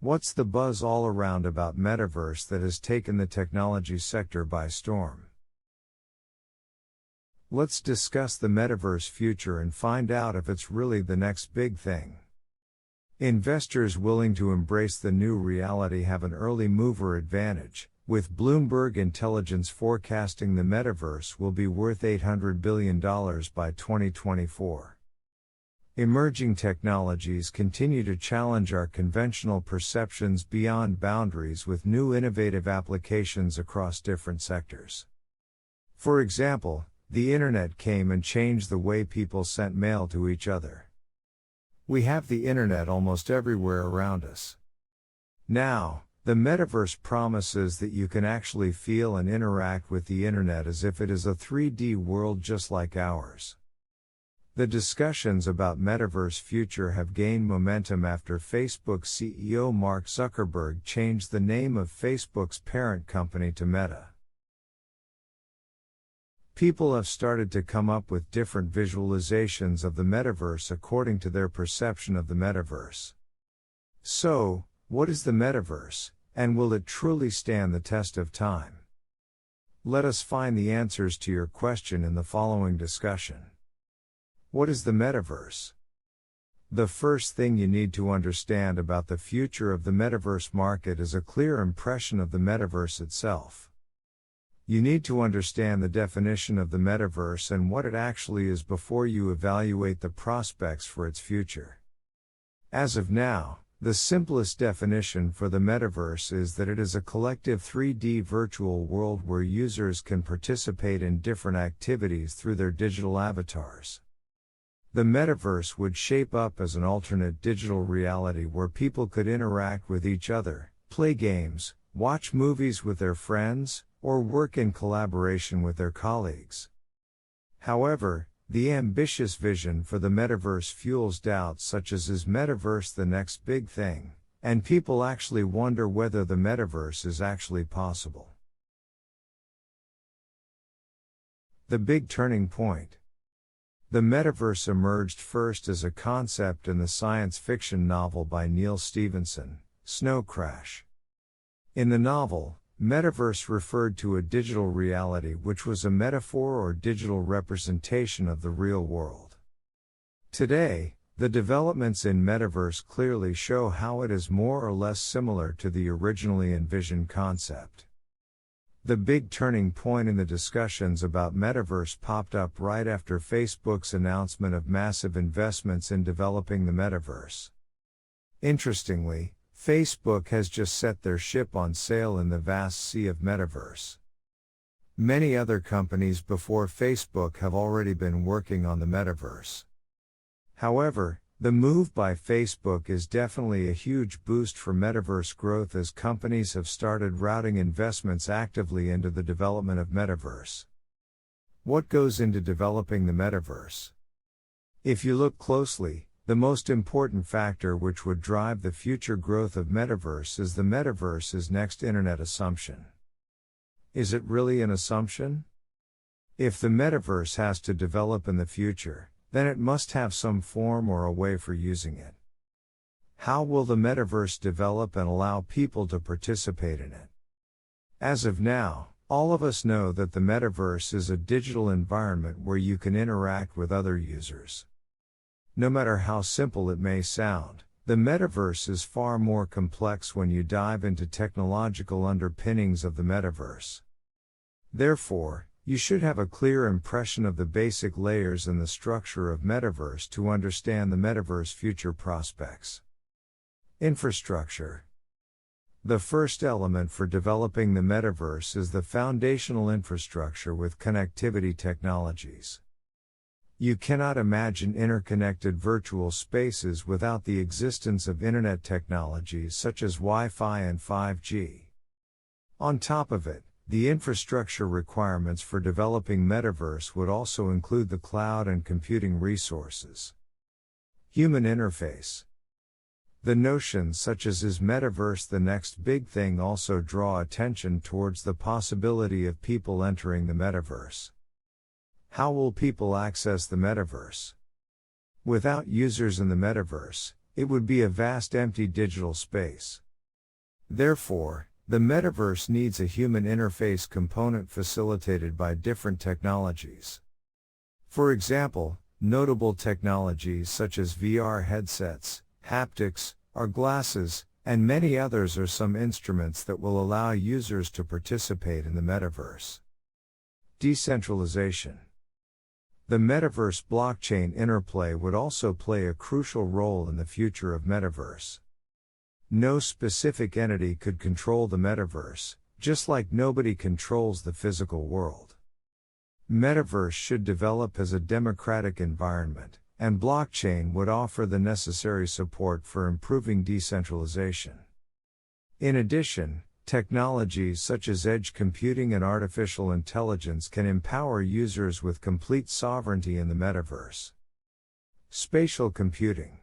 What's the buzz all around about Metaverse that has taken the technology sector by storm? Let's discuss the Metaverse future and find out if it's really the next big thing. Investors willing to embrace the new reality have an early mover advantage, with Bloomberg Intelligence forecasting the Metaverse will be worth $800 billion by 2024. Emerging technologies continue to challenge our conventional perceptions beyond boundaries with new innovative applications across different sectors. For example, the internet came and changed the way people sent mail to each other. We have the internet almost everywhere around us. Now, the Metaverse promises that you can actually feel and interact with the internet as if it is a 3D world just like ours. The discussions about Metaverse future have gained momentum after Facebook CEO Mark Zuckerberg changed the name of Facebook's parent company to Meta. People have started to come up with different visualizations of the Metaverse according to their perception of the Metaverse. So, what is the Metaverse, and will it truly stand the test of time? Let us find the answers to your question in the following discussion. What is the Metaverse? The first thing you need to understand about the future of the Metaverse market is a clear impression of the Metaverse itself. You need to understand the definition of the Metaverse and what it actually is before you evaluate the prospects for its future. As of now, the simplest definition for the Metaverse is that it is a collective 3D virtual world where users can participate in different activities through their digital avatars. The Metaverse would shape up as an alternate digital reality where people could interact with each other, play games, watch movies with their friends, or work in collaboration with their colleagues. However, the ambitious vision for the Metaverse fuels doubts such as is Metaverse the next big thing, and people actually wonder whether the Metaverse is actually possible. The big turning point. The Metaverse emerged first as a concept in the science fiction novel by Neal Stephenson, Snow Crash. In the novel, Metaverse referred to a digital reality which was a metaphor or digital representation of the real world. Today, the developments in Metaverse clearly show how it is more or less similar to the originally envisioned concept. The big turning point in the discussions about Metaverse popped up right after Facebook's announcement of massive investments in developing the Metaverse. Interestingly, Facebook has just set their ship on sail in the vast sea of Metaverse. Many other companies before Facebook have already been working on the Metaverse. However, the move by Facebook is definitely a huge boost for Metaverse growth as companies have started routing investments actively into the development of Metaverse. What goes into developing the Metaverse? If you look closely, the most important factor which would drive the future growth of Metaverse is the Metaverse's next internet assumption. Is it really an assumption? If the Metaverse has to develop in the future, then it must have some form or a way for using it. How will the Metaverse develop and allow people to participate in it? As of now, all of us know that the Metaverse is a digital environment where you can interact with other users. No matter how simple it may sound, the Metaverse is far more complex when you dive into technological underpinnings of the Metaverse. Therefore, you should have a clear impression of the basic layers and the structure of Metaverse to understand the Metaverse future prospects. Infrastructure. The first element for developing the Metaverse is the foundational infrastructure with connectivity technologies. You cannot imagine interconnected virtual spaces without the existence of Internet technologies such as Wi-Fi and 5G. On top of it, the infrastructure requirements for developing Metaverse would also include the cloud and computing resources. Human interface. The notions such as is Metaverse the next big thing also draw attention towards the possibility of people entering the Metaverse. How will people access the Metaverse? Without users in the Metaverse, it would be a vast empty digital space. Therefore, the metaverse needs a human interface component facilitated by different technologies. For example, notable technologies such as VR headsets, haptics, or glasses, and many others are some instruments that will allow users to participate in the metaverse. Decentralization. The metaverse blockchain interplay would also play a crucial role in the future of metaverse. No specific entity could control the metaverse, just like nobody controls the physical world. Metaverse should develop as a democratic environment, and blockchain would offer the necessary support for improving decentralization. In addition, technologies such as edge computing and artificial intelligence can empower users with complete sovereignty in the metaverse. Spatial computing.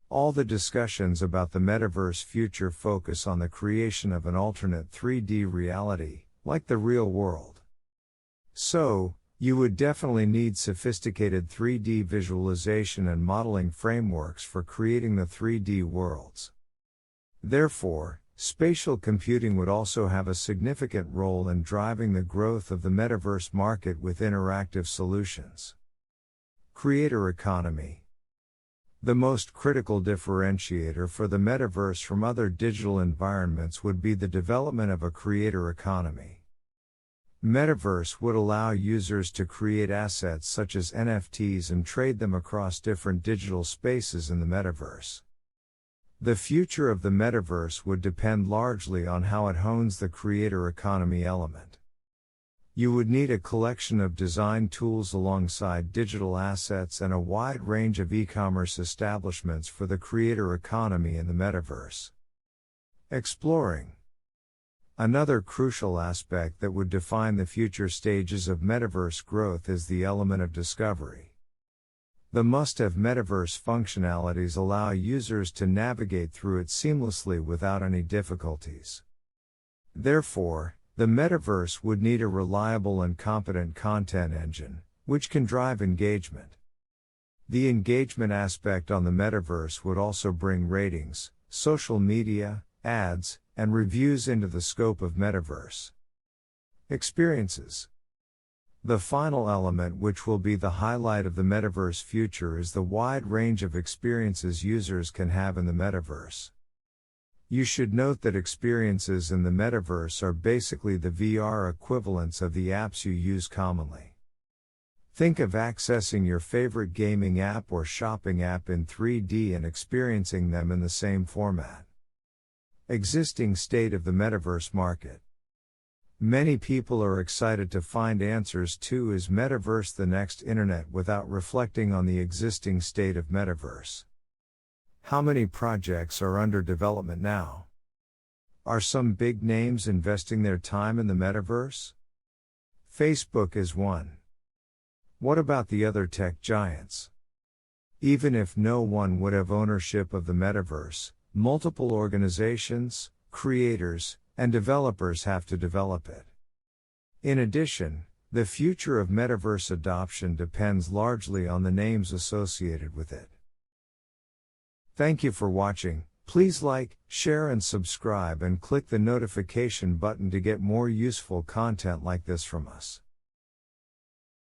All the discussions about the metaverse future focus on the creation of an alternate 3D reality, like the real world. So, you would definitely need sophisticated 3D visualization and modeling frameworks for creating the 3D worlds. Therefore, spatial computing would also have a significant role in driving the growth of the metaverse market with interactive solutions. Creator economy. The most critical differentiator for the metaverse from other digital environments would be the development of a creator economy. Metaverse would allow users to create assets such as NFTs and trade them across different digital spaces in the metaverse. The future of the metaverse would depend largely on how it hones the creator economy element. You would need a collection of design tools alongside digital assets and a wide range of e-commerce establishments for the creator economy in the metaverse. Exploring. Another crucial aspect that would define the future stages of metaverse growth is the element of discovery. The must-have metaverse functionalities allow users to navigate through it seamlessly without any difficulties. Therefore, the metaverse would need a reliable and competent content engine, which can drive engagement. The engagement aspect on the metaverse would also bring ratings, social media, ads, and reviews into the scope of metaverse. Experiences. The final element which will be the highlight of the metaverse future is the wide range of experiences users can have in the metaverse. You should note that experiences in the metaverse are basically the VR equivalents of the apps you use commonly. Think of accessing your favorite gaming app or shopping app in 3D and experiencing them in the same format. Existing state of the metaverse market. Many people are excited to find answers to is metaverse the next internet without reflecting on the existing state of metaverse. How many projects are under development now? Are some big names investing their time in the metaverse? Facebook is one. What about the other tech giants? Even if no one would have ownership of the metaverse, multiple organizations, creators, and developers have to develop it. In addition, the future of metaverse adoption depends largely on the names associated with it. Thank you for watching. Please like, share and subscribe and click the notification button to get more useful content like this from us.